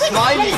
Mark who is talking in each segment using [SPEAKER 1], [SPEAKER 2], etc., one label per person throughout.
[SPEAKER 1] Smiley.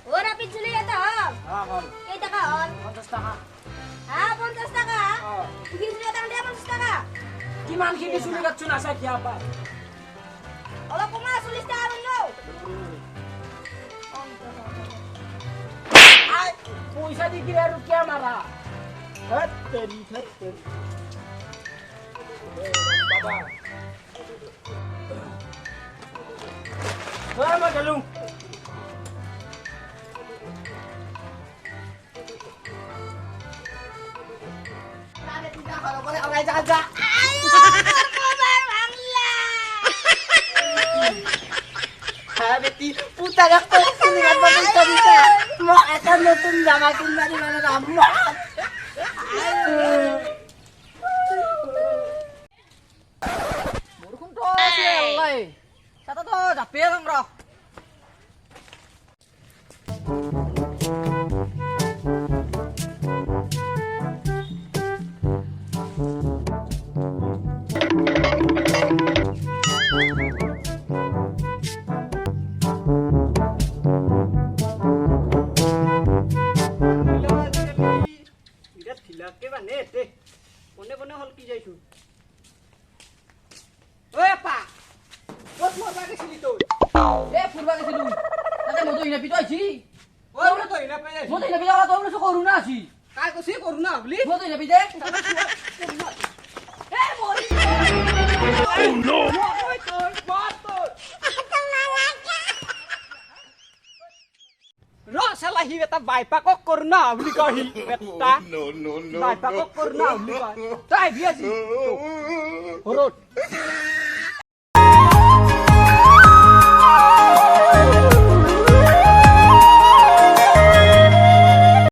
[SPEAKER 2] Ora pinsuli ito. Kita ka on.
[SPEAKER 1] 50 টাকা।
[SPEAKER 2] Ah, 50 টাকা. Bigyan sila tang dia 50 টাকা.
[SPEAKER 1] কিমান খিনি চুলি কাটছো নাচা কিয়া পা?
[SPEAKER 2] Oleh ko nga sulis ka aron lo.
[SPEAKER 1] আই পয়সা দি কি আর কিয়া মারা? হট তেরি হট তেরি। বাবা। ওই মা গেলু।
[SPEAKER 2] Sabe tidak kalau boleh orang jaga. Ayo, kobar bangla.
[SPEAKER 3] Habiti, puta ka ko sinihan mo ng kabisa. Mo akan nutun sama kita di mana kamu.
[SPEAKER 1] 모르군 또 알라이. 자다 더 잡히는 거.
[SPEAKER 3] Salah hiweta baipa kok korna beli kahi beta.
[SPEAKER 4] No.
[SPEAKER 3] Baipa kok korna beli kahi. Tai dia sih. Urut.